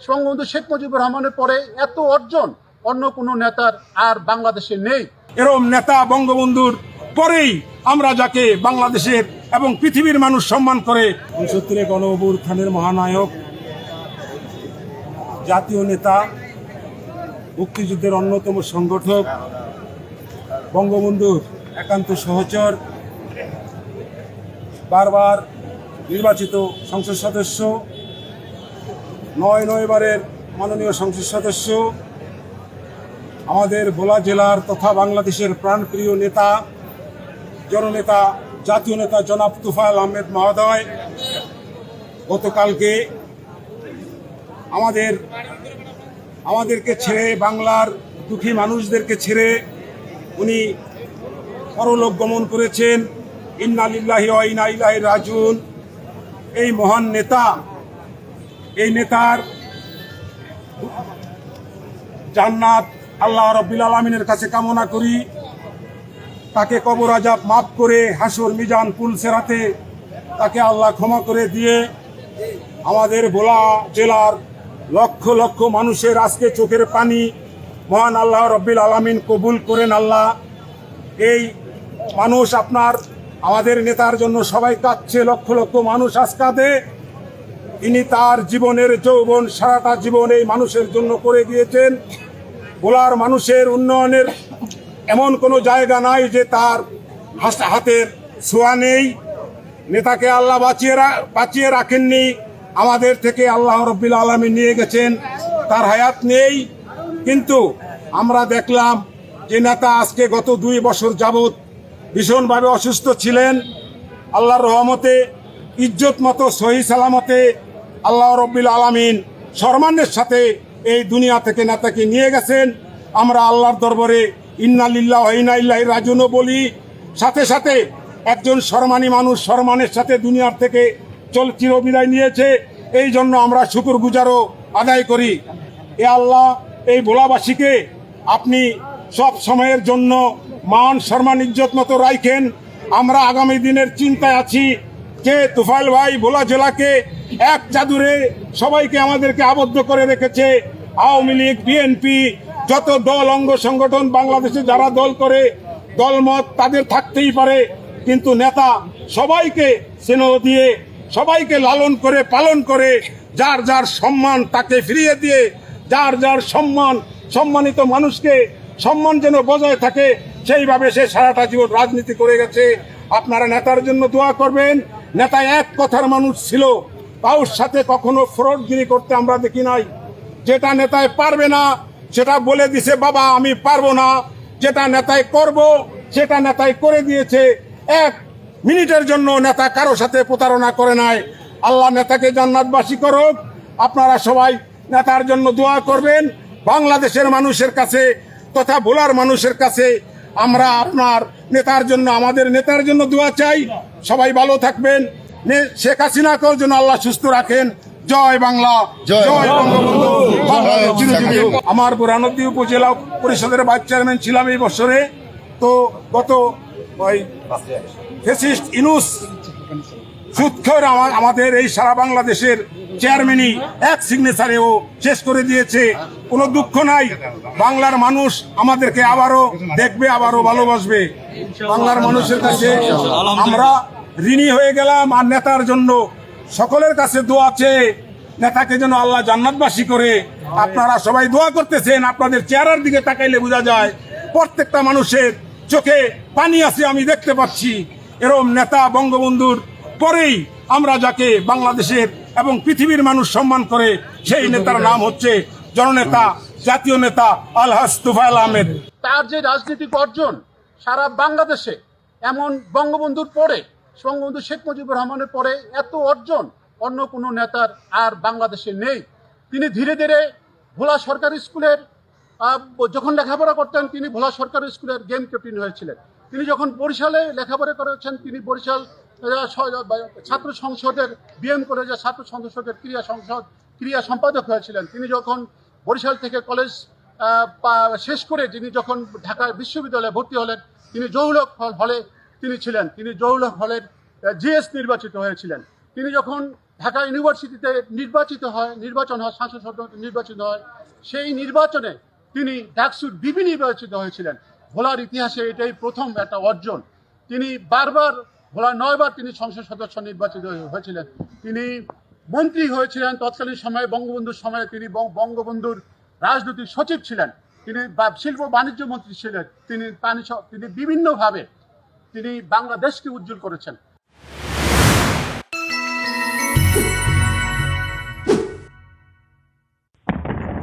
বঙ্গবন্ধু শেখ মুজিবুর রহমানের পরে এত অর্জন অন্য কোনো নেতার আর বাংলাদেশে নেই। এরকম নেতা বঙ্গবন্ধুর পরেই আমরা যাকে বাংলাদেশের এবং পৃথিবীর মানুষ সম্মান করে, ৬৯ গণ অভ্যুত্থানের মহানায়ক, জাতীয় নেতা, মুক্তিযুদ্ধের অন্যতম সংগঠক, বঙ্গবন্ধুর একান্ত সহচর, বারবার নির্বাচিত সংসদ সদস্য, ৯ বারের মাননীয় সংসদ সদস্য, আমাদের ভোলা জেলার তথা বাংলাদেশের প্রাণপ্রিয় নেতা, জননেতা, জাতীয় নেতা জনাব তোফায়েল আহমেদ মহোদয় গতকালকে আমাদেরকে ছেড়ে, বাংলার দুঃখী মানুষদেরকে ছেড়ে উনি পরলোক গমন করেছেন। ইন্না লিল্লাহি ওয়া ইন্না ইলাইহি রাজিউন। এই মহান নেতা, এই নেতার জান্নাত আল্লাহ রাব্বুল আলামিনের কাছে কামনা করি। তাকে কবর আযাব মাফ করে হাসর মিজান পুলসেরাতে তাকে আল্লাহ ক্ষমা করে দিয়ে আমাদের ভোলা জেলার লক্ষ লক্ষ মানুষের আজকে চোখের পানি মহান আল্লাহ রাব্বুল আলামিন কবুল করেন। আল্লাহ, এই মানুষ আপনার আমাদের নেতার জন্য সবাই কাঁদছে, লক্ষ লক্ষ মানুষ আজ কাঁদে। তিনি তার জীবনের যৌবন, সারাটা জীবন এই মানুষের জন্য করে গিয়েছেন। ভোলার মানুষের উন্নয়নের এমন কোনো জায়গা নাই যে তার হাতের ছোঁয়া নেই। নেতাকে আল্লাহ বাঁচিয়ে রাখেননি, আমাদের থেকে আল্লাহ রাব্বুল আলামিন নিয়ে গেছেন, তার হায়াত নেই। কিন্তু আমরা দেখলাম যে নেতা আজকে গত 2 বছর যাবৎ ভীষণভাবে অসুস্থ ছিলেন। আল্লাহর রহমতে, ইজ্জত মতো, সহি সালামতে আল্লাহ রাব্বুল আলামিন সম্মানের সাথে এই দুনিয়া থেকে নেতাকে নিয়ে গেছেন। আমরা আল্লাহর দরবারে ইন্না লিল্লাহি ওয়া ইন্না ইলাইহি রাজিউন বলি। সাথে সাথে একজন সম্মানী মানুষ সম্মানের সাথে দুনিয়ার থেকে চিরবিদায় নিয়েছে, এই জন্য আমরা শুকরগুজারও আদায় করি। এ আল্লাহ, এই ভোলাবাসীকে আপনি সব সময়ের জন্য মান সম্মান ইজ্জত মতো রাখেন। আমরা আগামী দিনের চিন্তায় আছি যে তোফায়েল ভাই ভোলা জেলাকে এক চাদরে সবাইকে আমাদেরকে আবদ্ধ করে রেখেছে। আওয়ামী লীগ, বিএনপি, যত দল, অঙ্গ সংগঠন বাংলাদেশে যারা দল করে, দলমত তাদের থাকতেই পারে, কিন্তু নেতা সবাইকে স্নেহ দিয়ে, সবাইকে লালন করে পালন করে, যার যার সম্মান তাকে ফিরিয়ে দিয়ে, যার যার সম্মানিত মানুষকে সম্মান যেন বজায় থাকে, সেইভাবে সে সারাটা জীবন রাজনীতি করে গেছে। আপনারা নেতার জন্য দোয়া করবেন। নেতা এক কথার মানুষ ছিল, কারোর সাথে কখনো ফ্রডগিরি করতে আমরা দেখি নাই। যেটা নেতায় পারবে না সেটা বলে দিছে, বাবা আমি পারবো না। যেটা নেতায় করব সেটা নেতায় করে দিয়েছে। 1 মিনিটের জন্য নেতা কারো সাথে প্রতারণা করে নাই। আল্লাহ নেতাকে জান্নাতবাসী করুক। আপনারা সবাই নেতার জন্য দোয়া করবেন। বাংলাদেশের মানুষের কাছে তথা ভোলার মানুষের কাছে আমরা আপনার নেতার জন্য, আমাদের নেতার জন্য দোয়া চাই। সবাই ভালো থাকবেন। শেখ হাসিনাকেও যেন আল্লাহ সুস্থ রাখেন। জয় বাংলা, জয় বঙ্গবন্ধু। আমার বুরহানুদ্দিন উপজেলা পরিষদের ভাইস চেয়ারম্যান ছিলাম এই বছরে। তো গত ফ্যাসিস্ট ইউনূস সুদখোর আমাদের এই সারা বাংলাদেশের চেয়ারম্যানই এক সিগনেচারেও শেষ করে দিয়েছে। কোনো দুঃখ নাই, বাংলার মানুষ আমাদেরকে আবারও দেখবে, আবারও ভালোবাসবে। বাংলার মানুষের কাছে আমরা ঋণী হয়ে গেলাম। আর নেতার জন্য সকলের কাছে দোয়া চেয়ে নেতাকে যেন আল্লাহ জান্নাতবাসী করে। আপনারা সবাই দোয়া করতেছেন, আপনাদের চেহারার দিকে তাকাইলে বোঝা যায় প্রত্যেকটা মানুষের চোখে পানি আছে, আমি দেখতে পাচ্ছি। এরকম নেতা বঙ্গবন্ধুর পরেই আমরা যাকে বাংলাদেশের এবং পৃথিবীর মানুষ সম্মান করে, সেই নেতার নাম হচ্ছে জননেতা, জাতীয় নেতা আলহাজ তোফায়েল আহমেদ। তার যে রাজনৈতিক অর্জন সারা বাংলাদেশে, এমন বঙ্গবন্ধুর পরে, বঙ্গবন্ধু শেখ মুজিবুর রহমানের পরে এত অর্জন অন্য কোনো নেতার আর বাংলাদেশে নেই। তিনি ধীরে ধীরে ভোলা সরকারি স্কুলের যখন লেখাপড়া করতেন, তিনি ভোলা সরকারি স্কুলের গেম ক্যাপ্টেন হয়েছিলেন। তিনি যখন বরিশালে লেখাপড়া করেছেন, তিনি বরিশাল ছাত্র সংসদের বিএম কলেজের ছাত্র সংসদের ক্রিয়া সম্পাদক হয়েছিলেন। তিনি যখন বরিশাল থেকে কলেজ শেষ করে তিনি যখন ঢাকা বিশ্ববিদ্যালয়ে ভর্তি হলেন, তিনি জহুলক হলে তিনি ছিলেন। তিনি জহুলক হলের জিএস নির্বাচিত হয়েছিলেন। তিনি যখন ঢাকা ইউনিভার্সিটিতে নির্বাচন হয় সংসদ সদস্য নির্বাচিত হয়। সেই নির্বাচনে তিনি ডাকসুর বিপি নির্বাচিত হয়েছিলেন। ভোলার ইতিহাসে এটাই প্রথম একটা অর্জন। তিনি ভোলার 9বার তিনি সংসদ সদস্য নির্বাচিত হয়েছিলেন। তিনি মন্ত্রী হয়েছিলেন তৎকালীন সময়ে, বঙ্গবন্ধুর সময়ে তিনি বঙ্গবন্ধুর রাজনৈতিক সচিব ছিলেন। তিনি শিল্প বাণিজ্য মন্ত্রী ছিলেন। তিনি বিভিন্নভাবে তিনি বাংলাদেশকে উজ্জ্বল করেছেন।